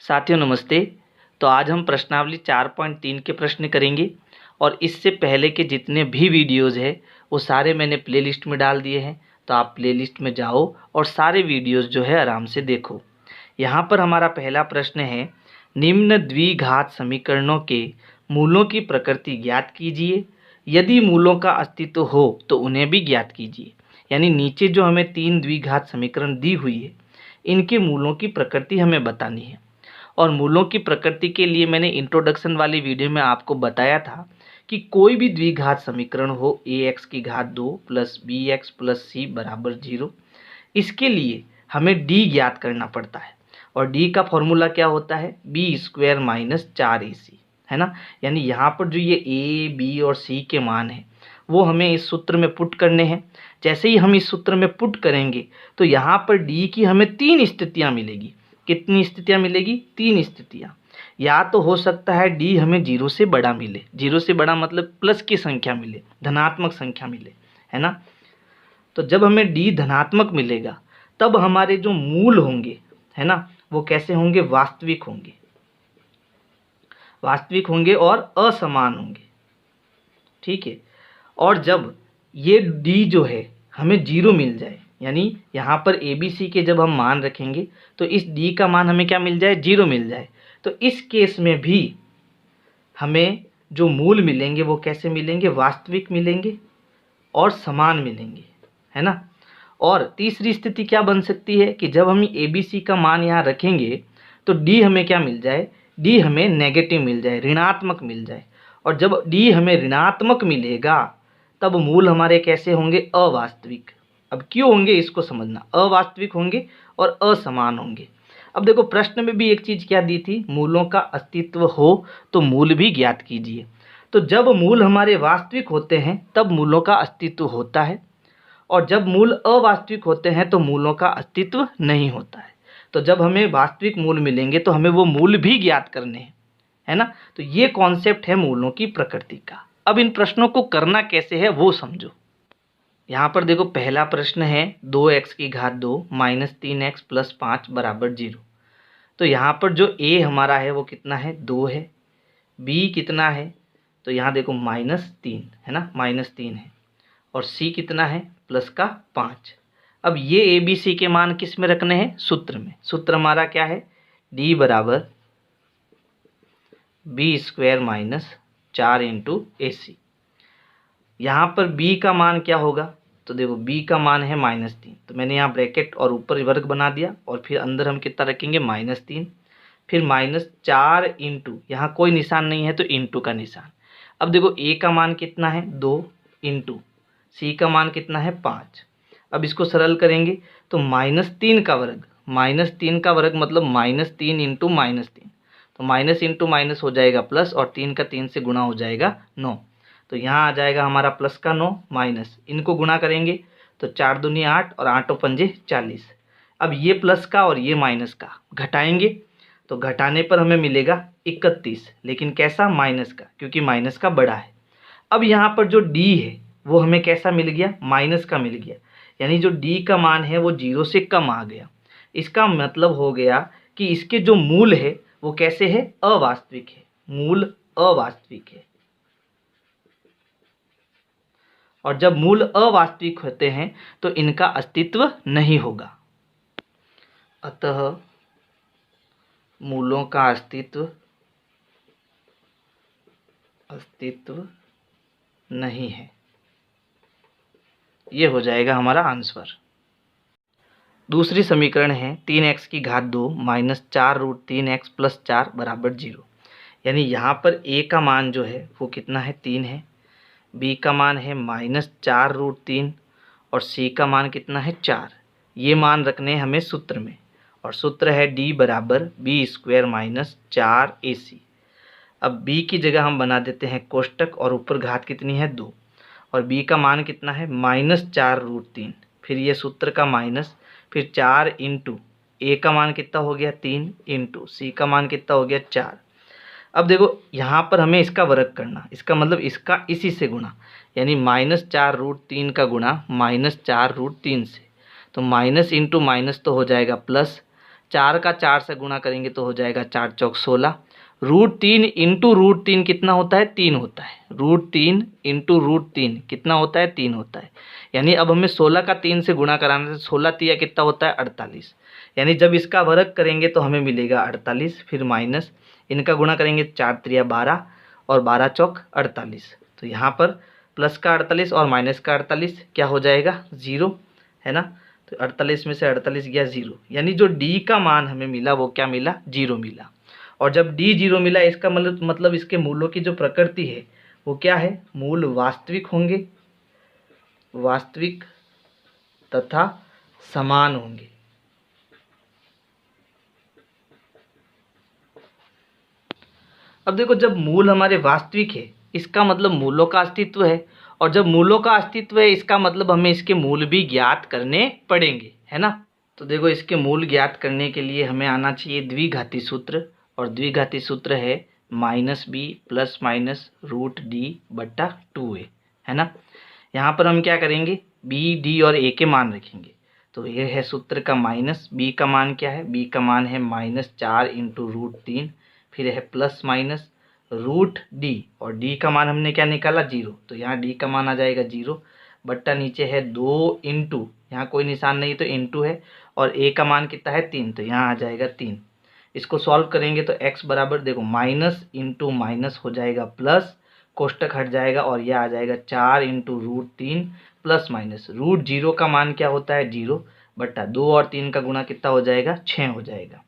साथियों नमस्ते। तो आज हम प्रश्नावली 4.3 के प्रश्न करेंगे और इससे पहले के जितने भी वीडियोज़ है वो सारे मैंने प्लेलिस्ट में डाल दिए हैं। तो आप प्लेलिस्ट में जाओ और सारे वीडियोज़ जो है आराम से देखो। यहाँ पर हमारा पहला प्रश्न है, निम्न द्विघात समीकरणों के मूलों की प्रकृति ज्ञात कीजिए। यदि मूलों का अस्तित्व हो तो उन्हें भी ज्ञात कीजिए। यानी नीचे जो हमें 3 द्विघात समीकरण दी हुई है इनके मूलों की प्रकृति हमें बतानी है। और मूलों की प्रकृति के लिए मैंने इंट्रोडक्शन वाली वीडियो में आपको बताया था कि कोई भी द्विघात समीकरण हो ax की घात 2 प्लस bx प्लस c बराबर 0, इसके लिए हमें d ज्ञात करना पड़ता है। और d का फॉर्मूला क्या होता है, बी स्क्वायर माइनस 4ac, है ना। यानी यहाँ पर जो ये a, b और c के मान हैं वो हमें इस सूत्र में पुट करने हैं। जैसे ही हम इस सूत्र में पुट करेंगे तो यहाँ पर d की हमें 3 स्थितियाँ मिलेगी। कितनी स्थितियाँ मिलेगी? 3 स्थितियाँ। या तो हो सकता है डी हमें 0 से बड़ा मिले, 0 से बड़ा मतलब प्लस की संख्या मिले, धनात्मक संख्या मिले, है ना। तो जब हमें डी धनात्मक मिलेगा तब हमारे जो मूल होंगे, है ना, वो कैसे होंगे? वास्तविक होंगे, वास्तविक होंगे और असमान होंगे, ठीक है। और जब ये डी जो है हमें 0 मिल जाए, यानी यहाँ पर ए बी सी के जब हम मान रखेंगे तो इस डी का मान हमें क्या मिल जाए? 0 मिल जाए। तो इस केस में भी हमें जो मूल मिलेंगे वो कैसे मिलेंगे? वास्तविक मिलेंगे और समान मिलेंगे, है ना। और तीसरी स्थिति क्या बन सकती है कि जब हम ए बी सी का मान यहाँ रखेंगे तो डी हमें क्या मिल जाए? डी हमें नेगेटिव मिल जाए, ऋणात्मक मिल जाए। और जब डी हमें ऋणात्मक मिलेगा तब मूल हमारे कैसे होंगे? अवास्तविक। अब क्यों होंगे इसको समझना, अवास्तविक होंगे और असमान होंगे। अब देखो प्रश्न में भी एक चीज़ क्या दी थी, मूलों का अस्तित्व हो तो मूल भी ज्ञात कीजिए। तो जब मूल हमारे वास्तविक होते हैं तब मूलों का अस्तित्व होता है, और जब मूल अवास्तविक होते हैं तो मूलों का अस्तित्व नहीं होता है। तो जब हमें वास्तविक मूल मिलेंगे तो हमें वो मूल भी ज्ञात करने हैं, है ना। तो ये कॉन्सेप्ट है मूलों की प्रकृति का। अब इन प्रश्नों को करना कैसे है वो समझो। यहाँ पर देखो पहला प्रश्न है 2x की घात 2 माइनस 3x प्लस 5 बराबर 0। तो यहाँ पर जो a हमारा है वो कितना है? 2 है। b कितना है? तो यहाँ देखो -3 है ना, -3 है। और c कितना है? प्लस का 5। अब ये a b c के मान किस में रखने हैं? सूत्र में। सूत्र हमारा क्या है? d बराबर B square minus 4 into AC। यहाँ पर b का मान क्या होगा? तो देखो b का मान है -3, तो मैंने यहाँ ब्रैकेट और ऊपर वर्ग बना दिया और फिर अंदर हम कितना रखेंगे? -3, फिर -4 इंटू, यहाँ कोई निशान नहीं है तो इंटू का निशान। अब देखो a का मान कितना है? 2 इंटू c का मान कितना है? 5। अब इसको सरल करेंगे तो -3 का वर्ग, -3 का वर्ग मतलब -3 इंटू -3, तो माइनस इंटू माइनस हो जाएगा प्लस, और 3 का 3 से गुणा हो जाएगा 9। तो यहाँ आ जाएगा हमारा प्लस का 9 माइनस, इनको गुणा करेंगे तो 4 दूनी 8 और 8 पंजे 40। अब ये प्लस का और ये माइनस का घटाएंगे तो घटाने पर हमें मिलेगा 31, लेकिन कैसा? माइनस का, क्योंकि माइनस का बड़ा है। अब यहाँ पर जो d है वो हमें कैसा मिल गया? माइनस का मिल गया, यानी जो d का मान है वो 0 से कम आ गया। इसका मतलब हो गया कि इसके जो मूल है वो कैसे है? अवास्तविक है, मूल अवास्तविक है। और जब मूल अवास्तविक होते हैं तो इनका अस्तित्व नहीं होगा। अतः मूलों का अस्तित्व नहीं है। ये हो जाएगा हमारा आंसर। दूसरी समीकरण है 3x की घात 2 माइनस 4 रूट 3x प्लस 4 बराबर 0। यानी यहाँ पर a का मान जो है वो कितना है? 3 है। b का मान है -4 रूट 3 और c का मान कितना है? 4। ये मान रखने हैं हमें सूत्र में, और सूत्र है d बराबर बी स्क्वायर माइनस 4ac। अब b की जगह हम बना देते हैं कोष्टक और ऊपर घात कितनी है? 2, और b का मान कितना है? -4 रूट 3, फिर ये सूत्र का माइनस, फिर 4 इंटू a का मान कितना हो गया? 3 इंटू c का मान कितना हो गया? 4। अब देखो यहाँ पर हमें इसका वर्ग करना, इसका मतलब इसका इसी से गुणा, यानी -4 रूट 3 का गुणा -4 रूट 3 से। तो माइनस इंटू माइनस तो हो जाएगा प्लस, 4 का 4 से गुणा करेंगे तो हो जाएगा 4 चौक 16। √3 इंटू √3 कितना होता है? 3 होता है। √3 इंटू √3 कितना होता है? 3 होता है। यानी अब हमें 16 का 3 से गुणा कराना है। 16 तिया कितना होता है? 48। यानी जब इसका वर्ग करेंगे तो हमें मिलेगा 48, फिर माइनस इनका गुणा करेंगे 4 तिया 12 और 12 चौक 48। तो यहाँ पर प्लस का 48 और माइनस का 48 क्या हो जाएगा? 0, है ना। तो 48 में से 48 गया 0, यानी जो डी का मान हमें मिला वो क्या मिला? 0 मिला। और जब डी 0 मिला इसका मतलब इसके मूलों की जो प्रकृति है वो क्या है? मूल वास्तविक होंगे, वास्तविक तथा समान होंगे। अब देखो, जब मूल हमारे वास्तविक है इसका मतलब मूलों का अस्तित्व है, और जब मूलों का अस्तित्व है इसका मतलब हमें इसके मूल भी ज्ञात करने पड़ेंगे, है ना। तो देखो, इसके मूल ज्ञात करने के लिए हमें आना चाहिए द्विघाती सूत्र, और द्विघाती सूत्र है -b प्लस माइनस √d/2a, है ना। यहाँ पर हम क्या करेंगे? b, d और a के मान रखेंगे। तो ये है सूत्र का माइनस, b का मान क्या है? b का मान है -4 इंटू √3, फिर है प्लस माइनस √d, और d का मान हमने क्या निकाला? 0। तो यहाँ d का मान आ जाएगा 0 बट्टा नीचे है 2 इंटू, यहाँ कोई निशान नहीं तो इंटू है, और a का मान कितना है? 3, तो यहाँ आ जाएगा 3। इसको सॉल्व करेंगे तो x बराबर देखो माइनस इंटू माइनस हो जाएगा प्लस, कोष्टक हट जाएगा और यह आ जाएगा 4 इंटू √3 प्लस माइनस √0 का मान क्या होता है? 0 बट्टा 2 और 3 का गुणा कितना हो जाएगा? 6 हो जाएगा।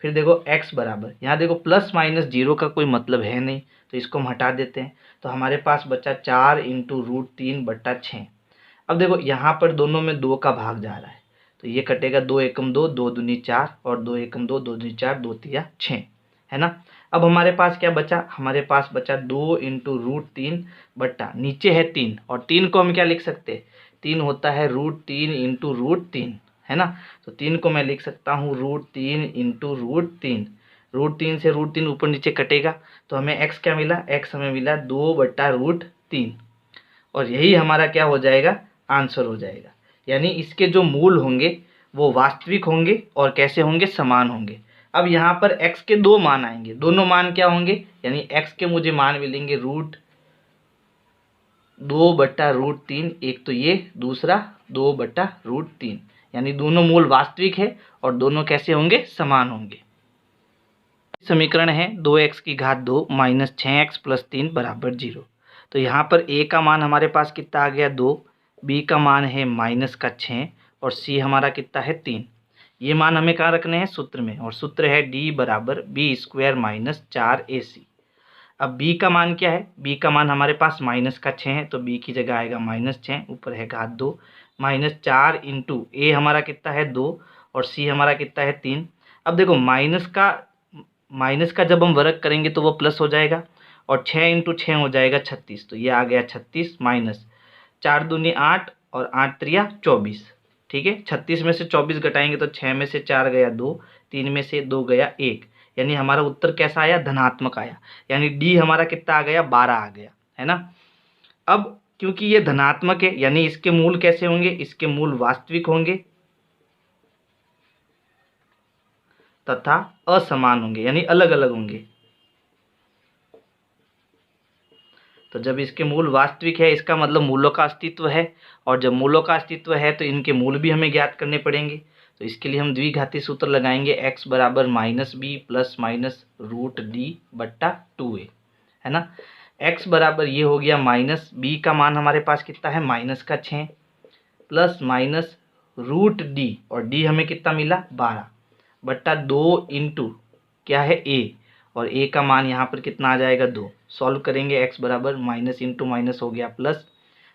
फिर देखो x बराबर, यहाँ देखो प्लस माइनस 0 का कोई मतलब है नहीं तो इसको हम हटा देते हैं। तो हमारे पास बचा 4 इंटू √3/6। अब देखो यहाँ पर दोनों में 2 का भाग जा रहा है तो ये कटेगा 2 एकम 2, 2 दूनी 4 और 2 एकम 2, 2 दूनी 4, 2 तिया 6, है ना। अब हमारे पास क्या बचा? हमारे पास बचा 2 इंटू √3 बट्टा नीचे है 3, और 3 को हम क्या लिख सकते हैं? 3 होता है √3 इंटू √3, है ना। तो 3 को मैं लिख सकता हूँ √3 इंटू √3। √3 से √3 ऊपर नीचे कटेगा तो हमें x क्या मिला? x हमें मिला 2/√3, और यही हमारा क्या हो जाएगा? आंसर हो जाएगा। यानी इसके जो मूल होंगे वो वास्तविक होंगे और कैसे होंगे? समान होंगे। अब यहाँ पर x के 2 मान आएंगे, दोनों मान क्या होंगे? यानी x के मुझे मान मिलेंगे √2/√3, एक तो ये, दूसरा 2/√3, यानी दोनों मूल वास्तविक है और दोनों कैसे होंगे? समान होंगे। समीकरण है 2x⁻2 माइनस 6x प्लस 3 बराबर 0। तो यहाँ पर a का मान हमारे पास कितना आ गया? 2, b का मान है -6 और c हमारा कितना है? 3। ये मान हमें कहाँ रखने हैं? सूत्र में, और सूत्र है d बराबर b² माइनस 4ac। अब b का मान क्या है? b का मान हमारे पास -6 है तो b की जगह आएगा -6, ऊपर है √2 -4 इंटू a हमारा कितना है? 2 और c हमारा कितना है? 3। अब देखो माइनस का जब हम वर्ग करेंगे तो वो प्लस हो जाएगा, और 6 इंटू 6 हो जाएगा 36, तो ये आ गया 36 माइनस 4 दूनी 8 और 8 त्रिया 24, ठीक है। 36 में से 24 घटाएंगे तो 6 में से 4 गया 2, 3 में से 2 गया 1, यानी हमारा उत्तर कैसा आया? धनात्मक आया। यानी डी हमारा कितना आ गया? 12 आ गया, है ना। अब क्योंकि ये धनात्मक है यानी इसके मूल कैसे होंगे? इसके मूल वास्तविक होंगे तथा असमान होंगे, यानी अलग अलग होंगे। तो जब इसके मूल वास्तविक है इसका मतलब मूलों का अस्तित्व है, और जब मूलों का अस्तित्व है तो इनके मूल भी हमें ज्ञात करने पड़ेंगे। तो इसके लिए हम द्विघाती सूत्र लगाएंगे x बराबर -b प्लस माइनस √d/2a, है ना। x बराबर ये हो गया -b का मान हमारे पास कितना है? -6 प्लस माइनस √d, और d हमें कितना मिला? 12/2 इंटू क्या है? a, और a का मान यहाँ पर कितना आ जाएगा? 2। सॉल्व करेंगे x बराबर माइनस इंटू माइनस हो गया प्लस,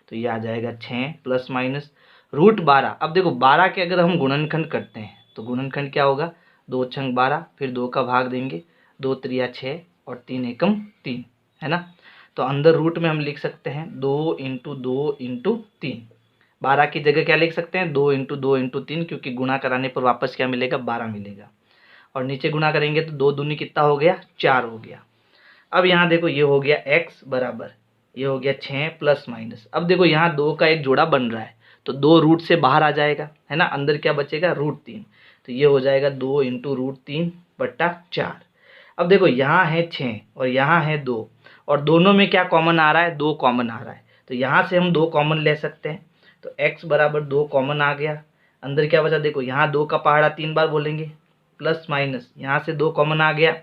तो ये आ जाएगा 6 प्लस माइनस √12। अब देखो 12 के अगर हम गुणनखंड करते हैं तो गुणनखंड क्या होगा? 2 छंग 12, फिर 2 का भाग देंगे, 2 त्रिया 6 और 3 एकम 3, है ना। तो अंदर रूट में हम लिख सकते हैं 2 इंटू 2 इंटू 3। 12 की जगह क्या लिख सकते हैं? 2 इंटू 2 इंटू 3, क्योंकि गुणा कराने पर वापस क्या मिलेगा? 12 मिलेगा, और नीचे गुणा करेंगे तो 2 दूनी कितना हो गया? 4 हो गया। अब यहाँ देखो ये हो गया x बराबर, ये हो गया 6 प्लस माइनस। अब देखो यहाँ 2 का एक जोड़ा बन रहा है तो 2 रूट से बाहर आ जाएगा, है ना। अंदर क्या बचेगा? √3। तो ये हो जाएगा 2 इंटू √3/4। अब देखो यहाँ है 6 और यहाँ है 2 और दोनों में क्या कॉमन आ रहा है, 2 कॉमन आ रहा है, तो यहाँ से हम 2 कॉमन ले सकते हैं। तो x बराबर 2 कॉमन आ गया, अंदर क्या बचा, देखो यहाँ 2 का पहाड़ा 3 बार बोलेंगे, प्लस माइनस यहाँ से 2 कॉमन आ गया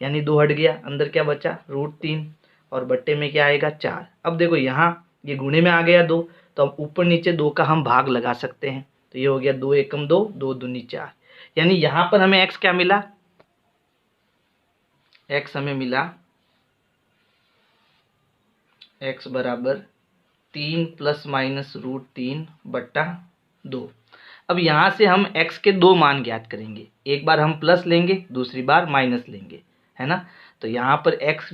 यानी 2 हट गया, अंदर क्या बचा √3 और बट्टे में क्या आएगा 4। अब देखो यहाँ ये गुणे में आ गया 2, तो अब ऊपर नीचे 2 का हम भाग लगा सकते हैं, तो ये हो गया 2 एकम 2, 2 दूनी 4, यानी यहाँ पर हमें x क्या मिला, x हमें मिला x बराबर 3 ± √3/2। अब यहाँ से हम x के 2 मान ज्ञात करेंगे, एक बार हम प्लस लेंगे दूसरी बार माइनस लेंगे, है ना। तो यहाँ पर x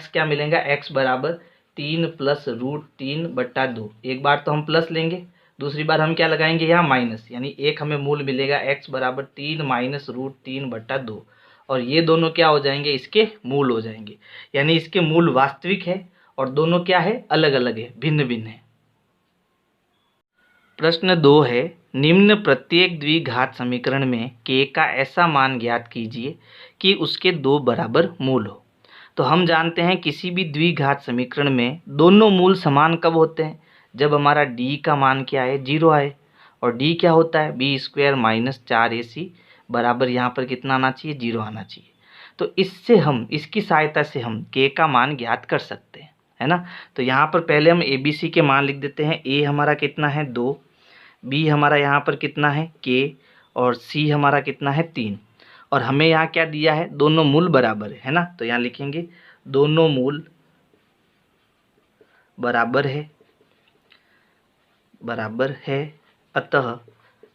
क्या मिलेगा, x बराबर 3 + √3/2। एक बार तो हम प्लस लेंगे, दूसरी बार हम क्या लगाएंगे यहाँ माइनस, यानी एक हमें मूल मिलेगा x बराबर 3 - √3/2 और ये दोनों क्या हो जाएंगे, इसके मूल हो जाएंगे, यानी इसके मूल वास्तविक है और दोनों क्या है, अलग अलग है, भिन्न भिन्न है। प्रश्न 2 है, निम्न प्रत्येक द्विघात समीकरण में k का ऐसा मान ज्ञात कीजिए कि उसके 2 बराबर मूल हो। तो हम जानते हैं किसी भी द्विघात समीकरण में दोनों मूल समान कब होते हैं, जब हमारा d का मान क्या है, 0 आए, और d क्या होता है, b² - 4ac बराबर यहाँ पर कितना आना चाहिए, 0 आना चाहिए। तो इससे हम, इसकी सहायता से हम k का मान ज्ञात कर सकते हैं, है ना। तो यहाँ पर पहले हम ABC के मान लिख देते हैं, a हमारा कितना है 2, b हमारा यहाँ पर कितना है k और c हमारा कितना है 3, और हमें यहाँ क्या दिया है, दोनों मूल बराबर है ना। तो यहाँ लिखेंगे दोनों मूल बराबर है,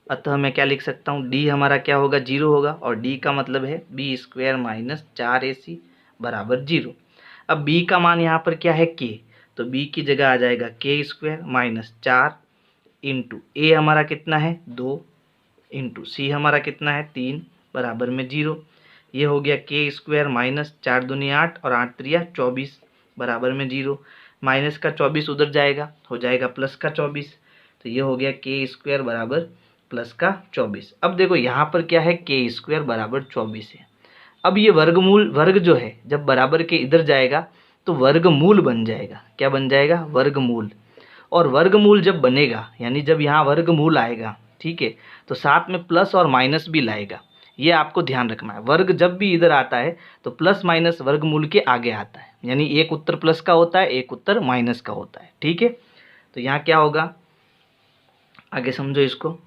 अतः मैं क्या लिख सकता हूँ, d हमारा क्या होगा, 0 होगा, और d का मतलब है b² - 4ac बराबर 0। अब b का मान यहाँ पर क्या है k, तो b की जगह आ जाएगा k² - 4 इंटू a हमारा कितना है 2 इंटू c हमारा कितना है 3 बराबर में 0। ये हो गया k² - 4 दूनी 8 और 8 त्रिया 24 बराबर में 0। माइनस का 24 उधर जाएगा, हो जाएगा प्लस का 24, तो ये हो गया k² बराबर प्लस का 24। अब देखो यहाँ पर क्या है, k² बराबर 24 है। अब ये वर्ग जो है जब बराबर के इधर जाएगा तो वर्गमूल बन जाएगा, क्या बन जाएगा, वर्गमूल। और वर्गमूल जब बनेगा, यानी जब यहाँ वर्गमूल आएगा, ठीक है, तो साथ में प्लस और माइनस भी लाएगा, ये आपको ध्यान रखना है। वर्ग जब भी इधर आता है तो प्लस माइनस वर्गमूल के आगे आता है, यानी एक उत्तर प्लस का होता है, एक उत्तर माइनस का होता है, ठीक है। तो यहाँ क्या होगा, आगे समझो इसको।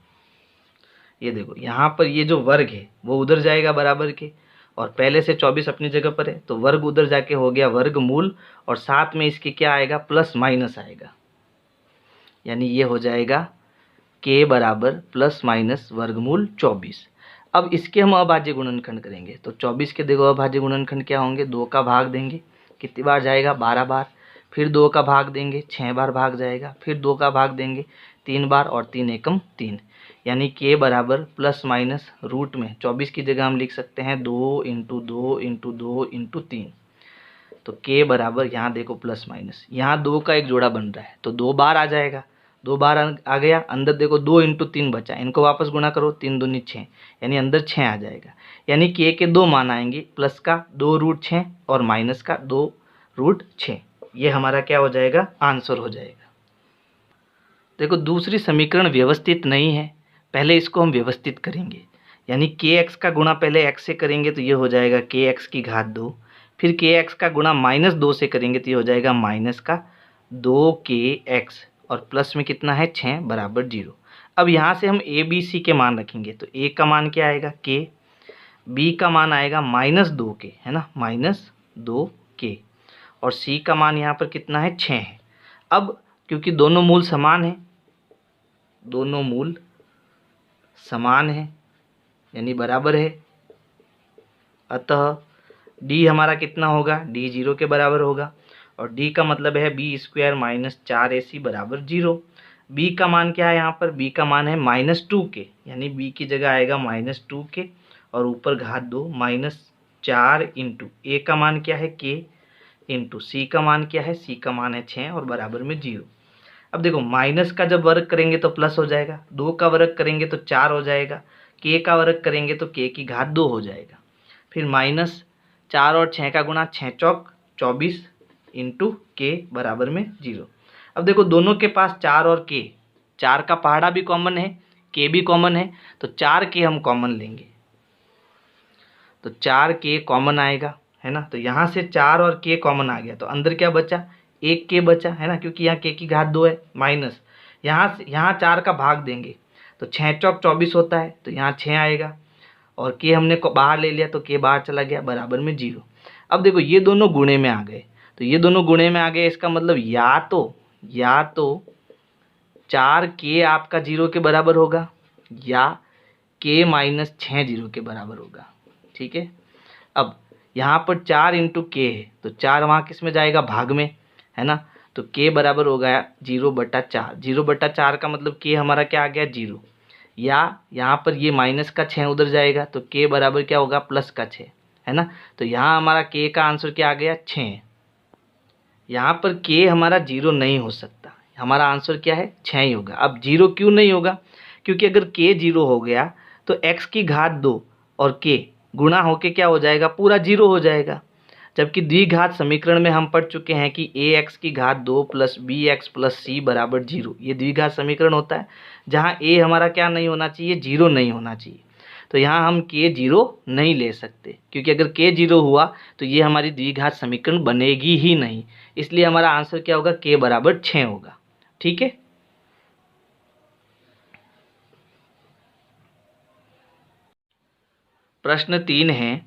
ये देखो यहाँ पर ये जो वर्ग है वो उधर जाएगा बराबर के, और पहले से 24 अपनी जगह पर है, तो वर्ग उधर जाके हो गया वर्गमूल, और साथ में इसके क्या आएगा, प्लस माइनस आएगा, यानी ये हो जाएगा k बराबर प्लस माइनस वर्गमूल 24। अब इसके हम अभाज्य गुणनखंड करेंगे, तो 24 के देखो अभाज्य गुणनखंड क्या होंगे, 2 का भाग देंगे, कितनी बार जाएगा, 12 बार, फिर 2 का भाग देंगे, 6 बार भाग जाएगा, फिर 2 का भाग देंगे 3 बार, और 3 एकम 3, यानी k बराबर प्लस माइनस रूट में 24 की जगह हम लिख सकते हैं 2 इंटू 2 इंटू 2 इंटू 3। तो k बराबर यहाँ देखो प्लस माइनस, यहाँ 2 का एक जोड़ा बन रहा है तो 2 बार आ जाएगा, 2 बार आ गया, अंदर देखो 2 इंटू 3 बचा, इनको वापस गुणा करो, 3 दूनी 6, यानी अंदर 6 आ जाएगा, यानी k के 2 मान आएंगे, प्लस का 2√6 और माइनस का 2√6। ये हमारा क्या हो जाएगा, आंसर हो जाएगा। देखो दूसरी समीकरण व्यवस्थित नहीं है, पहले इसको हम व्यवस्थित करेंगे, यानी kx का गुणा पहले x से करेंगे तो ये हो जाएगा kx की घात 2, फिर kx का गुणा -2 से करेंगे तो ये हो जाएगा माइनस का 2kx, और प्लस में कितना है 6 बराबर 0। अब यहाँ से हम a b c के मान रखेंगे, तो a का मान क्या आएगा k, b का मान आएगा -2k, है ना, -2k, और c का मान यहाँ पर कितना है 6 है। अब क्योंकि दोनों मूल समान है, दोनों मूल समान है यानी बराबर है, अतः d हमारा कितना होगा, d 0 के बराबर होगा, और d का मतलब है b² - 4ac बराबर 0। b का मान क्या है, यहाँ पर b का मान है -2k, यानी b की जगह आएगा -2k और ऊपर घात 2 -4 इंटू a का मान क्या है k इंटू c का मान क्या है, c का मान है 6 और बराबर में 0। अब देखो माइनस का जब वर्ग करेंगे तो प्लस हो जाएगा, 2 का वर्ग करेंगे तो 4 हो जाएगा, k का वर्ग करेंगे तो k की घात 2 हो जाएगा। फिर माइनस 4 और 6 का गुणा, 6 चौक 24 इंटू k बराबर में 0। अब देखो दोनों के पास 4 और k, 4 का पहाड़ा भी कॉमन है, k भी कॉमन है, तो 4k हम कॉमन लेंगे तो 4k कॉमन आएगा, है ना। तो यहाँ से 4 और k कॉमन आ गया तो अंदर क्या बचा, 1k बचा, है ना, क्योंकि यहाँ k की घात 2 है। माइनस यहाँ 4 का भाग देंगे तो 6 चौक 24 होता है, तो यहाँ 6 आएगा और k हमने बाहर ले लिया तो k बाहर चला गया, बराबर में 0। अब देखो ये दोनों गुणे में आ गए, तो ये दोनों गुणे में आ गए, इसका मतलब या तो 4k आपका 0 के बराबर होगा या k माइनस 6 0 के बराबर होगा, ठीक है। अब यहाँ पर 4 इंटू के है तो 4 वहाँ किस में जाएगा, भाग में, है ना। तो k बराबर हो गया 0/4। 0/4 का मतलब k हमारा क्या आ गया, 0। या यहाँ पर ये माइनस का 6 उधर जाएगा तो k बराबर क्या होगा, प्लस का 6, है ना। तो यहाँ हमारा k का आंसर क्या आ गया, 6। यहाँ पर k हमारा 0 नहीं हो सकता, हमारा आंसर क्या है, 6 ही होगा। अब 0 क्यों नहीं होगा, क्योंकि अगर k 0 हो गया तो x की घात 2 और k गुणा होके क्या हो जाएगा, पूरा 0 हो जाएगा। जबकि द्विघात समीकरण में हम पढ़ चुके हैं कि ax की घात 2 प्लस bx प्लस c बराबर 0, ये द्विघात समीकरण होता है जहाँ a हमारा क्या नहीं होना चाहिए, 0 नहीं होना चाहिए। तो यहाँ हम k 0 नहीं ले सकते, क्योंकि अगर k 0 हुआ तो ये हमारी द्विघात समीकरण बनेगी ही नहीं। इसलिए हमारा आंसर क्या होगा, k बराबर 6 होगा, ठीक है। प्रश्न 3 है,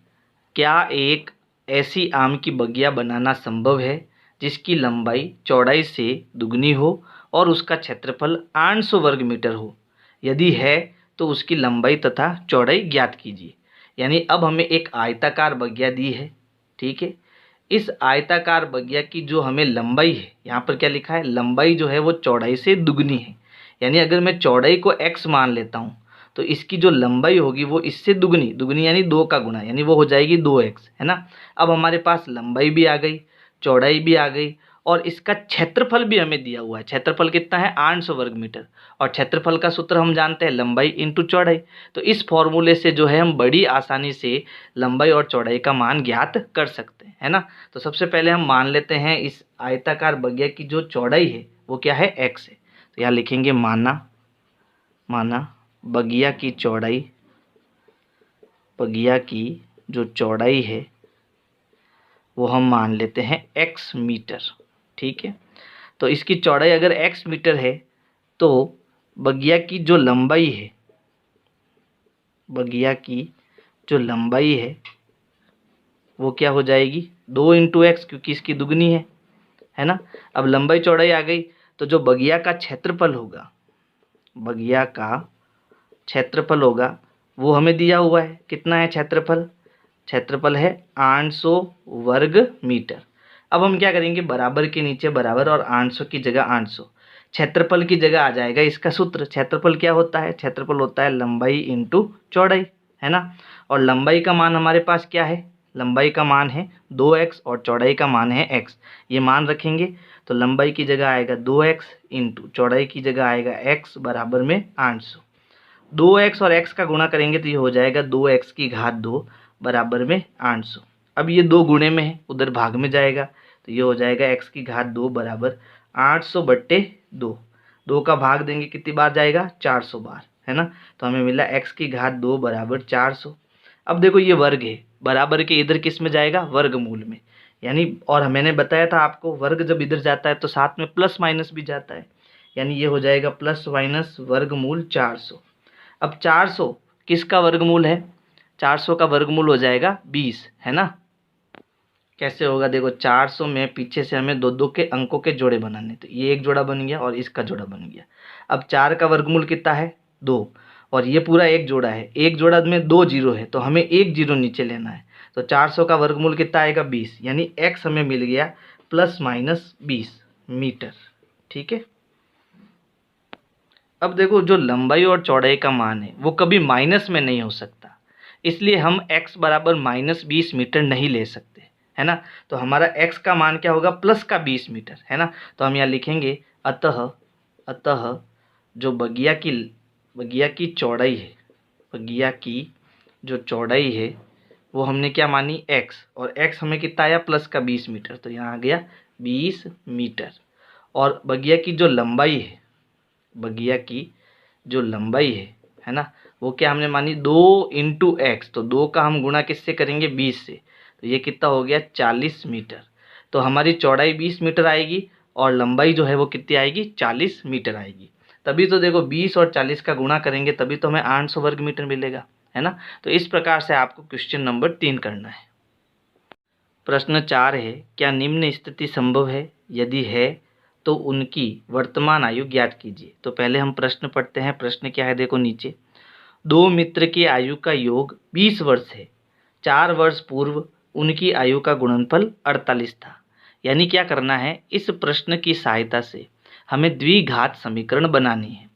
क्या एक ऐसी आम की बगिया बनाना संभव है जिसकी लंबाई चौड़ाई से दुगनी हो और उसका क्षेत्रफल 800 वर्ग मीटर हो? यदि है तो उसकी लंबाई तथा चौड़ाई ज्ञात कीजिए। यानी अब हमें एक आयताकार बगिया दी है, ठीक है। इस आयताकार बगिया की जो हमें लंबाई है, यहाँ पर क्या लिखा है, लंबाई जो है वो चौड़ाई से दुगनी है। यानी अगर मैं चौड़ाई को x मान लेता हूँ तो इसकी जो लंबाई होगी वो इससे दुगनी यानी 2 का गुना, यानी वो हो जाएगी 2x, है ना। अब हमारे पास लंबाई भी आ गई, चौड़ाई भी आ गई और इसका क्षेत्रफल भी हमें दिया हुआ है। क्षेत्रफल कितना है, 800 वर्ग मीटर, और क्षेत्रफल का सूत्र हम जानते हैं, लंबाई इंटू चौड़ाई। तो इस फॉर्मूले से जो है हम बड़ी आसानी से लंबाई और चौड़ाई का मान ज्ञात कर सकते हैं, है ना। तो सबसे पहले हम मान लेते हैं इस आयताकार बगिया की जो चौड़ाई है वो क्या है, x है। तो यहाँ लिखेंगे माना बगिया की जो चौड़ाई है वो हम मान लेते हैं x मीटर, ठीक है। तो इसकी चौड़ाई अगर x मीटर है तो बगिया की जो लंबाई है वो क्या हो जाएगी, 2 इंटू एक्स, क्योंकि इसकी दुगनी है ना। अब लंबाई चौड़ाई आ गई तो जो बगिया का क्षेत्रफल होगा वो हमें दिया हुआ है, कितना है क्षेत्रफल है 800 वर्ग मीटर। अब हम क्या करेंगे, बराबर के नीचे बराबर और 800 की जगह 800, क्षेत्रफल की जगह आ जाएगा इसका सूत्र। क्षेत्रफल क्या होता है, क्षेत्रफल होता है लंबाई इंटू चौड़ाई, है ना। और लंबाई का मान हमारे पास क्या है, लंबाई का मान है 2x और चौड़ाई का मान है x। ये मान रखेंगे तो लंबाई की जगह आएगा 2x इंटू चौड़ाई की जगह आएगा x बराबर में 800। 2x और x का गुणा करेंगे तो ये हो जाएगा 2x की घात 2 बराबर में 800। अब ये 2 गुणे में है, उधर भाग में जाएगा तो ये हो जाएगा x की घात 2 बराबर 800/2। 2 का भाग देंगे कितनी बार जाएगा, 400 बार, है ना। तो हमें मिला x की घात 2 बराबर 400। अब देखो ये वर्ग है, बराबर के इधर किस में जाएगा, वर्गमूल में, यानी, और मैंने बताया था आपको वर्ग जब इधर जाता है तो साथ में प्लस माइनस भी जाता है, यानी ये हो जाएगा प्लस माइनस वर्गमूल 400। अब 400 किसका वर्गमूल है, 400 का वर्गमूल हो जाएगा 20, है ना। कैसे होगा, देखो 400 में पीछे से हमें 2 के अंकों के जोड़े बनाने, तो ये एक जोड़ा बन गया और इसका जोड़ा बन गया। अब 4 का वर्गमूल कितना है, 2, और ये पूरा एक जोड़ा है, एक जोड़ा में 2 जीरो है तो हमें एक जीरो नीचे लेना है। तो 400 का वर्गमूल कितना आएगा, 20, यानी x हमें मिल गया प्लस माइनस 20 मीटर, ठीक है। अब देखो जो लंबाई और चौड़ाई का मान है वो कभी माइनस में नहीं हो सकता, इसलिए हम x बराबर माइनस 20 मीटर नहीं ले सकते, है ना। तो हमारा x का मान क्या होगा, प्लस का 20 मीटर, है ना। तो हम यहाँ लिखेंगे अतः जो बगिया की चौड़ाई है बगिया की जो चौड़ाई है वो हमने क्या मानी x, और x हमें कितना आया प्लस का 20 मीटर, तो यहाँ आ गया 20 मीटर। और बगिया की जो लंबाई है, बगिया की जो लंबाई है ना, वो क्या हमने मानी 2 इंटू एक्स, तो 2 का हम गुणा किससे करेंगे 20 से, तो ये कितना हो गया 40 मीटर। तो हमारी चौड़ाई 20 मीटर आएगी और लंबाई जो है वो कितनी आएगी 40 मीटर आएगी। तभी तो देखो 20 और 40 का गुणा करेंगे तभी तो हमें 800 वर्ग मीटर मिलेगा, है ना। तो इस प्रकार से आपको क्वेश्चन नंबर 3 करना है। प्रश्न 4 है, क्या निम्न स्थिति संभव है, यदि है तो उनकी वर्तमान आयु ज्ञात कीजिए। तो पहले हम प्रश्न पढ़ते हैं। प्रश्न क्या है देखो नीचे, 2 मित्र की आयु का योग 20 वर्ष है, 4 वर्ष पूर्व उनकी आयु का गुणनफल 48 था। यानी क्या करना है, इस प्रश्न की सहायता से हमें द्विघात समीकरण बनानी है।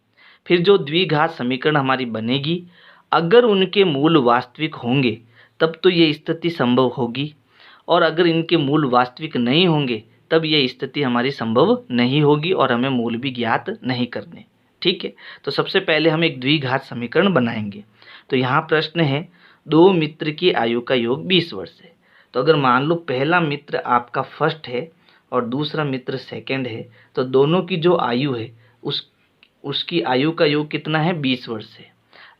फिर जो द्विघात समीकरण हमारी बनेगी, अगर उनके मूल वास्तविक होंगे तब तो ये स्थिति संभव होगी, और अगर इनके मूल वास्तविक नहीं होंगे तब ये स्थिति हमारी संभव नहीं होगी और हमें मूल भी ज्ञात नहीं करने। ठीक है, तो सबसे पहले हम एक द्विघात समीकरण बनाएंगे। तो यहाँ प्रश्न है, 2 मित्र की आयु का योग 20 वर्ष है। तो अगर मान लो पहला मित्र आपका फर्स्ट है और दूसरा मित्र सेकंड है, तो दोनों की जो आयु है उसकी आयु का योग कितना है 20 वर्ष है।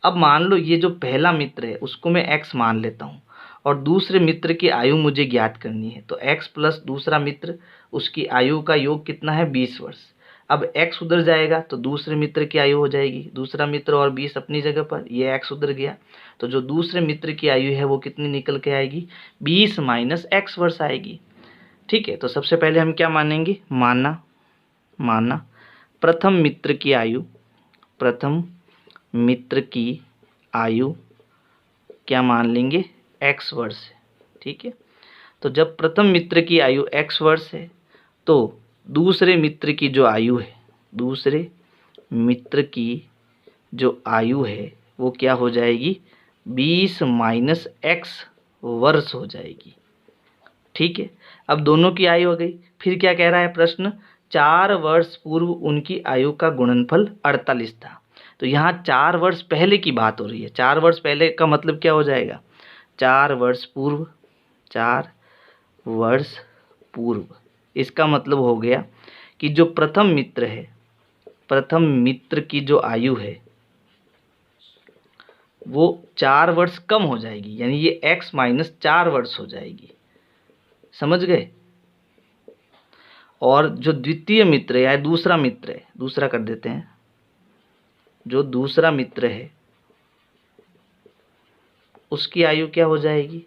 अब मान लो ये जो पहला मित्र है उसको मैं x मान लेता हूँ और दूसरे मित्र की आयु मुझे ज्ञात करनी है, तो x प्लस दूसरा मित्र उसकी आयु का योग कितना है 20 वर्ष। अब x उधर जाएगा तो दूसरे मित्र की आयु हो जाएगी, दूसरा मित्र और 20 अपनी जगह पर, ये x उधर गया, तो जो दूसरे मित्र की आयु है वो कितनी निकल के आएगी 20 माइनस x वर्ष आएगी। ठीक है, तो सबसे पहले हम क्या मानेंगे, माना प्रथम मित्र की आयु क्या मान लेंगे x वर्ष है। ठीक है, तो जब प्रथम मित्र की आयु x वर्ष है तो दूसरे मित्र की जो आयु है वो क्या हो जाएगी 20 माइनस x वर्ष हो जाएगी। ठीक है, अब दोनों की आयु हो गई। फिर क्या कह रहा है प्रश्न, 4 वर्ष पूर्व उनकी आयु का गुणनफल 48 था। तो यहाँ 4 वर्ष पहले की बात हो रही है। 4 वर्ष पहले का मतलब क्या हो जाएगा, 4 वर्ष पूर्व, इसका मतलब हो गया कि जो प्रथम मित्र की जो आयु है वो 4 वर्ष कम हो जाएगी, यानी ये x माइनस 4 वर्ष हो जाएगी। समझ गए। और जो द्वितीय मित्र या दूसरा मित्र है, दूसरा कर देते हैं, जो दूसरा मित्र है उसकी आयु क्या हो जाएगी,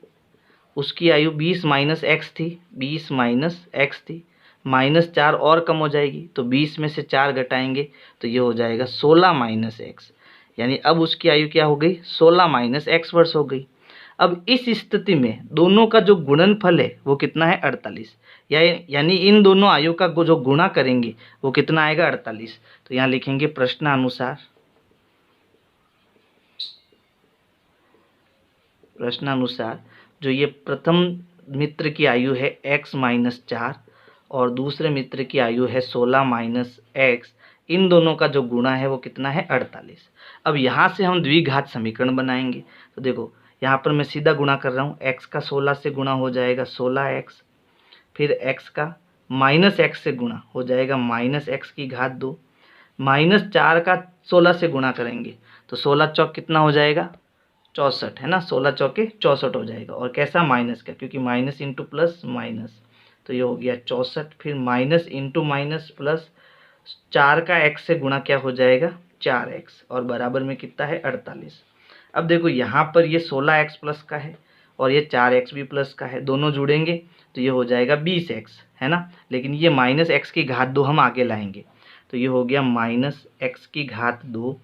उसकी आयु 20 माइनस एक्स थी, 20 माइनस एक्स थी, माइनस 4 और कम हो जाएगी, तो 20 में से 4 घटाएंगे तो ये हो जाएगा 16 माइनस एक्स, यानी अब उसकी आयु क्या हो गई 16 माइनस एक्स वर्ष हो गई। अब इस स्थिति में दोनों का जो गुणनफल है वो कितना है 48, यानी इन दोनों आयु का जो गुणा करेंगे वो कितना आएगा 48। तो यहाँ लिखेंगे प्रश्नानुसार जो ये प्रथम मित्र की आयु है x माइनस 4 और दूसरे मित्र की आयु है 16 माइनस एक्स, इन दोनों का जो गुणा है वो कितना है 48। अब यहाँ से हम द्विघात समीकरण बनाएंगे। तो देखो यहाँ पर मैं सीधा गुणा कर रहा हूँ, x का 16 से गुणा हो जाएगा 16x, फिर x का माइनस x से गुणा हो जाएगा माइनस x की घात 2, माइनस 4 का 16 से गुणा करेंगे तो 16 चौक कितना हो जाएगा 64, है ना, 16 चौके 64 हो जाएगा। और कैसा माइनस का, क्योंकि माइनस इंटू प्लस माइनस, तो ये हो गया 64, फिर माइनस इंटू माइनस प्लस, 4 का x से गुणा क्या हो जाएगा 4x और बराबर में कितना है 48। अब देखो यहाँ पर ये 16x प्लस का है और ये 4x भी प्लस का है, दोनों जुड़ेंगे तो ये हो जाएगा 20x, है ना, लेकिन ये माइनस x की घात 2 हम आगे लाएंगे, तो ये हो गया माइनस x की घात 2,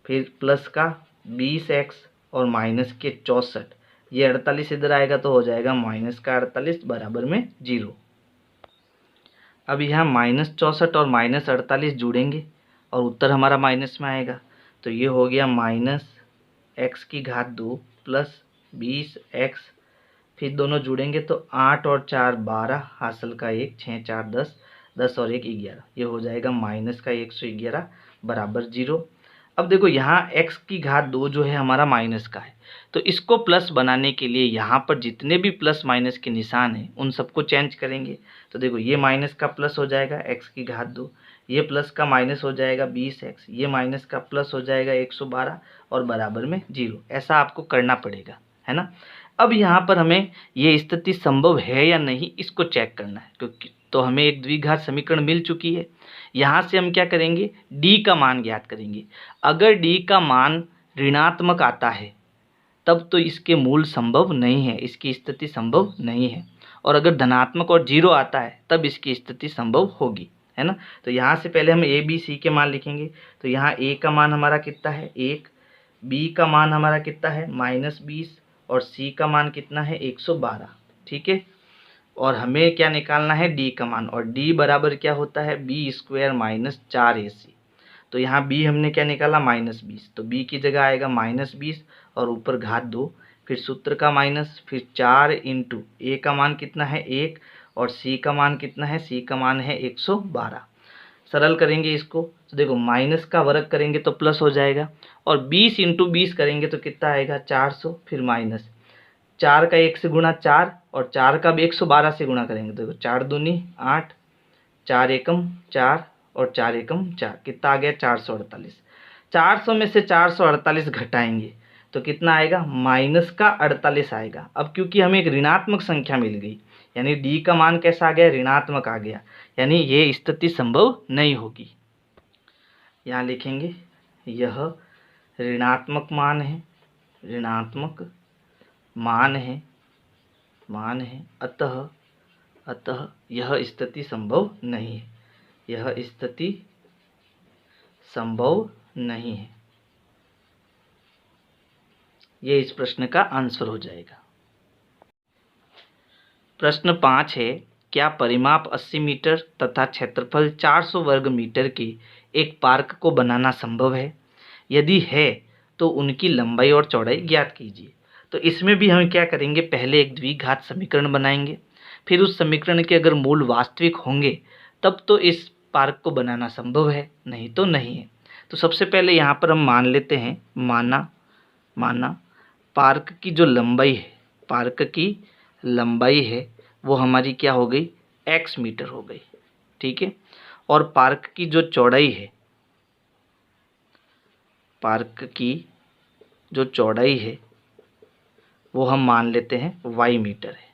फिर प्लस का 20x और माइनस के 64, ये 48 इधर आएगा तो हो जाएगा माइनस का 48 बराबर में 0। अब यहाँ माइनस 64 और माइनस 48 जुड़ेंगे और उत्तर हमारा माइनस में आएगा, तो ये हो गया माइनस x की घात 2 प्लस 20x, फिर दोनों जुड़ेंगे तो 8 और 4 12, हासिल का 1, 6 4 10, 10 और 1 11, ये हो जाएगा माइनस का 111 बराबर 0। अब देखो यहाँ x की घात 2 जो है हमारा माइनस का है, तो इसको प्लस बनाने के लिए यहाँ पर जितने भी प्लस माइनस के निशान हैं उन सबको चेंज करेंगे। तो देखो ये माइनस का प्लस हो जाएगा x की घात 2, ये प्लस का माइनस हो जाएगा 20x, ये माइनस का प्लस हो जाएगा 112 और बराबर में 0। ऐसा आपको करना पड़ेगा, है ना। अब यहाँ पर हमें ये स्थिति संभव है या नहीं इसको चेक करना है, क्योंकि तो हमें एक द्विघात समीकरण मिल चुकी है। यहाँ से हम क्या करेंगे, d का मान ज्ञात करेंगे। अगर d का मान ऋणात्मक आता है तब तो इसके मूल संभव नहीं है, इसकी स्थिति संभव नहीं है। और अगर धनात्मक और 0 आता है तब इसकी स्थिति संभव होगी, है ना। तो यहाँ से पहले हम a b c के मान लिखेंगे। तो यहाँ a का मान हमारा कितना है 1, b का मान हमारा कितना है -20 और c का मान कितना है 112, ठीक है। और हमें क्या निकालना है d का मान, और d बराबर क्या होता है b² - 4ac। तो यहाँ b हमने क्या निकाला -20, तो b की जगह आएगा -20 और ऊपर घात 2, फिर सूत्र का माइनस, फिर 4 इंटू a का मान कितना है 1 और c का मान कितना है, c का मान है 112। सरल करेंगे इसको तो देखो माइनस का वर्ग करेंगे तो प्लस हो जाएगा, और 20 इंटू 20 करेंगे तो कितना आएगा 400, फिर माइनस 4 का 1 से गुणा 4 और 4 का भी 112 से गुणा करेंगे। देखो 4 दूनी 8, 4 एकम 4 और 4 एकम 4, कितना आ गया 448। 400 में से 448 घटाएंगे तो कितना आएगा -48 आएगा। अब क्योंकि हमें एक ऋणात्मक संख्या मिल गई, यानी d का मान कैसा आ गया, ऋणात्मक आ गया, यानी ये स्थिति संभव नहीं होगी। यहाँ लिखेंगे यह ऋणात्मक मान है, ऋणात्मक मान है, अतः यह स्थिति संभव नहीं है, यह स्थिति संभव नहीं है। ये इस प्रश्न का आंसर हो जाएगा। प्रश्न 5 है, क्या परिमाप 80 मीटर तथा क्षेत्रफल 400 वर्ग मीटर की एक पार्क को बनाना संभव है? यदि है तो उनकी लंबाई और चौड़ाई ज्ञात कीजिए। तो इसमें भी हम क्या करेंगे, पहले एक द्विघात समीकरण बनाएंगे, फिर उस समीकरण के अगर मूल वास्तविक होंगे तब तो इस पार्क को बनाना संभव है, नहीं तो नहीं है। तो सबसे पहले यहाँ पर हम मान लेते हैं, माना पार्क की जो लंबाई है, पार्क की लंबाई है वो हमारी क्या हो गई x मीटर हो गई, ठीक है। और पार्क की जो चौड़ाई है, पार्क की जो चौड़ाई है वो हम मान लेते हैं y मीटर है,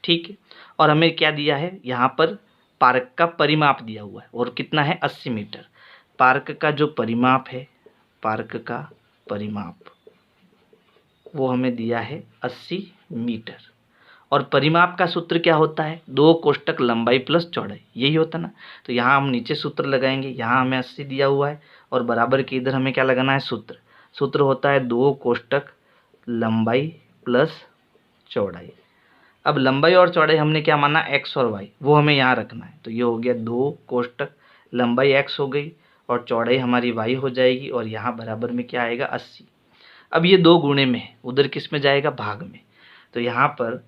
ठीक है। और हमें क्या दिया है, यहाँ पर पार्क का परिमाप दिया हुआ है और कितना है 80 मीटर। पार्क का जो परिमाप है, पार्क का परिमाप वो हमें दिया है 80 मीटर। और परिमाप का सूत्र क्या होता है, 2 कोष्टक लंबाई प्लस चौड़ाई, यही होता ना। तो यहाँ हम नीचे सूत्र लगाएंगे, यहाँ हमें 80 दिया हुआ है और बराबर के इधर हमें क्या लगाना है सूत्र होता है 2 कोष्टक लंबाई प्लस चौड़ाई। अब लंबाई और चौड़ाई हमने क्या माना x और y, वो हमें यहाँ रखना है। तो ये हो गया 2 कोष्टक लंबाई x हो गई और चौड़ाई हमारी y हो जाएगी, और यहाँ बराबर में क्या आएगा 80। अब ये 2 गुणे में है, उधर किस में जाएगा, भाग में। तो यहाँ पर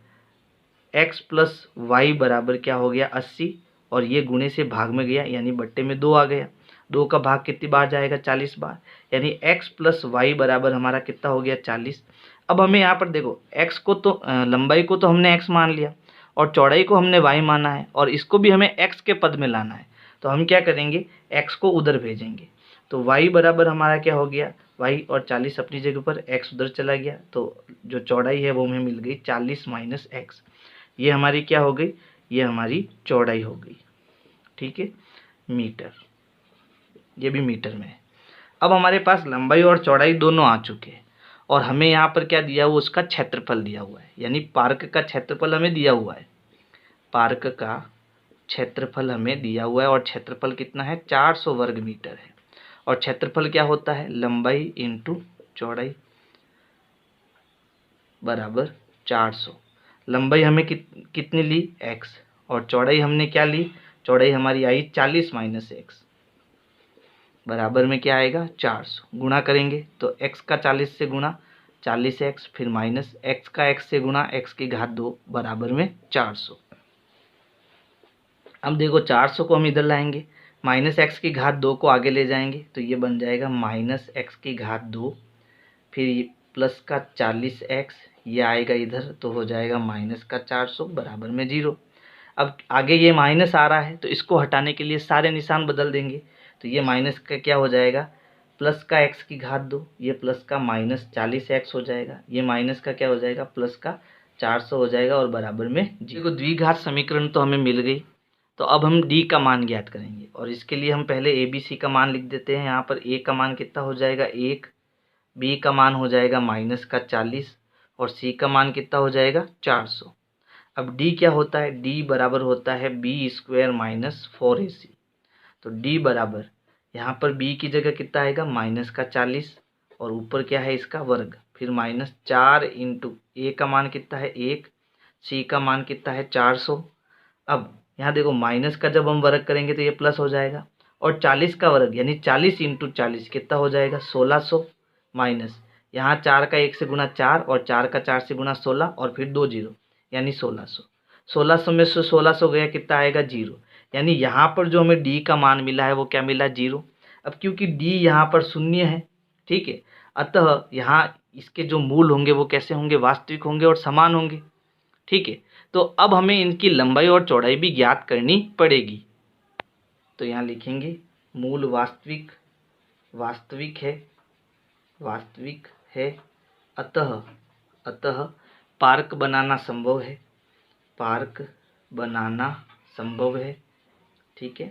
x प्लस वाई बराबर क्या हो गया 80, और ये गुणे से भाग में गया यानी बट्टे में 2 आ गया। 2 का भाग कितनी बार जाएगा, 40 बार, यानी x प्लस वाई बराबर हमारा कितना हो गया 40। अब हमें यहाँ पर देखो x को तो लंबाई को तो हमने x मान लिया और चौड़ाई को हमने y माना है, और इसको भी हमें x के पद में लाना है। तो हम क्या करेंगे, x को उधर भेजेंगे। तो y बराबर हमारा क्या हो गया, y और 40 अपनी जगह पर, x उधर चला गया, तो जो चौड़ाई है वो हमें मिल गई 40 माइनस x। ये हमारी क्या हो गई, ये हमारी चौड़ाई हो गई, ठीक है, मीटर। ये भी मीटर में है। अब हमारे पास लंबाई और चौड़ाई दोनों आ चुके हैं, और हमें यहाँ पर क्या दिया हुआ, उसका क्षेत्रफल दिया हुआ है, यानी पार्क का क्षेत्रफल हमें दिया हुआ है। पार्क का क्षेत्रफल हमें दिया हुआ है, और क्षेत्रफल कितना है 400 वर्ग मीटर है। और क्षेत्रफल क्या होता है, लंबाई इंटू चौड़ाई बराबर 400। लंबाई हमें कितनी ली x, और चौड़ाई हमने क्या ली, चौड़ाई हमारी आई 40 माइनस x, बराबर में क्या आएगा 400। गुणा करेंगे तो x का 40 से गुणा 40x, फिर माइनस x का x से गुणा x की घात 2 बराबर में 400। अब देखो 400 को हम इधर लाएंगे माइनस एक्स की घात 2 को आगे ले जाएंगे तो ये बन जाएगा माइनस एक्स की घात 2, फिर प्लस का 40x, ये आएगा इधर तो हो जाएगा माइनस का 400 बराबर में 0। अब आगे ये माइनस आ रहा है तो इसको हटाने के लिए सारे निशान बदल देंगे, तो ये माइनस का क्या हो जाएगा, प्लस का x की घात 2, ये प्लस का माइनस 40x हो जाएगा, ये माइनस का क्या हो जाएगा, प्लस का 400 हो जाएगा और बराबर में देखो द्विघात समीकरण तो हमें मिल गई। तो अब हम d का मान ज्ञात करेंगे और इसके लिए हम पहले a b c का मान लिख देते हैं। यहाँ पर a का मान कितना हो जाएगा 1, b का मान हो जाएगा माइनस का 40 और c का मान कितना हो जाएगा 400। अब d क्या होता है, d बराबर होता है b² माइनस 4ac। तो d बराबर यहाँ पर b की जगह कितना आएगा माइनस का 40 और ऊपर क्या है इसका वर्ग, फिर माइनस 4 इंटू a का मान कितना है 1, c का मान कितना है 400। अब यहाँ देखो माइनस का जब हम वर्ग करेंगे तो ये प्लस हो जाएगा और 40 का वर्ग यानी 40 इंटू 40 कितना हो जाएगा 1600 माइनस यहाँ 4 का 1 से गुना 4 और 4 का 4 से गुना 16 और फिर 2 जीरो यानी 1600। 1600 में से 1600 गया कितना आएगा 0, यानी यहाँ पर जो हमें d का मान मिला है वो क्या मिला 0। अब क्योंकि d यहाँ पर शून्य है, ठीक है, अतः यहाँ इसके जो मूल होंगे वो कैसे होंगे, वास्तविक होंगे और समान होंगे, ठीक है। तो अब हमें इनकी लंबाई और चौड़ाई भी ज्ञात करनी पड़ेगी। तो यहाँ लिखेंगे मूल वास्तविक है अतः पार्क बनाना संभव है, ठीक है।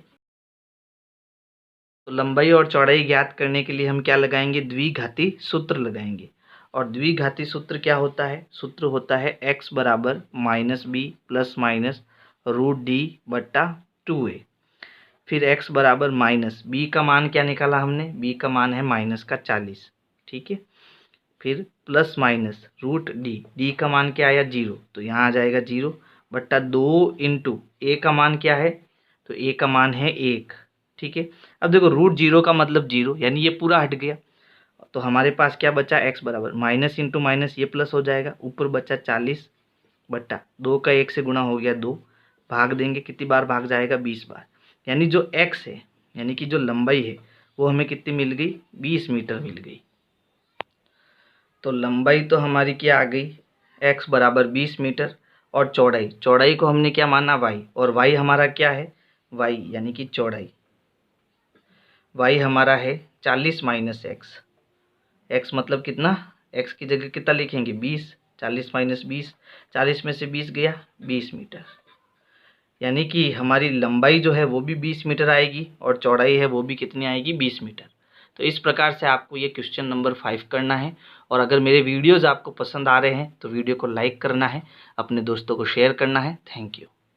तो लंबाई और चौड़ाई ज्ञात करने के लिए हम क्या लगाएंगे, द्विघाती सूत्र लगाएंगे। और द्विघाती सूत्र क्या होता है, सूत्र होता है x बराबर minus B plus minus root D बट्टा 2a। फिर x बराबर माइनस b का मान क्या निकाला हमने, b का मान है माइनस का 40, ठीक है। फिर प्लस माइनस रूट डी का मान क्या आया 0, तो यहाँ आ जाएगा 0 बट्टा 2 इंटू a का मान क्या है, तो a का मान है 1, ठीक है। अब देखो रूट 0 का मतलब 0 यानी ये पूरा हट गया, तो हमारे पास क्या बचा x बराबर माइनस इंटू माइनस ये प्लस हो जाएगा, ऊपर बचा 40 बट्टा 2 का 1 से गुना हो गया 2, भाग देंगे कितनी बार भाग जाएगा 20 बार, यानी जो x है यानी कि जो लंबाई है वो हमें कितनी मिल गई 20 मीटर मिल गई। तो लंबाई तो हमारी क्या आ गई x बराबर 20 मीटर और चौड़ाई को हमने क्या माना y, और y हमारा क्या है y यानी कि चौड़ाई y हमारा है 40 माइनस x मतलब कितना, x की जगह कितना लिखेंगे 20, 40 माइनस 20, 40 में से 20 गया 20 मीटर, यानी कि हमारी लंबाई जो है वो भी 20 मीटर आएगी और चौड़ाई है वो भी कितनी आएगी 20 मीटर। तो इस प्रकार से आपको ये क्वेश्चन नंबर 5 करना है। और अगर मेरे वीडियोज़ आपको पसंद आ रहे हैं तो वीडियो को लाइक करना है, अपने दोस्तों को शेयर करना है। Thank you.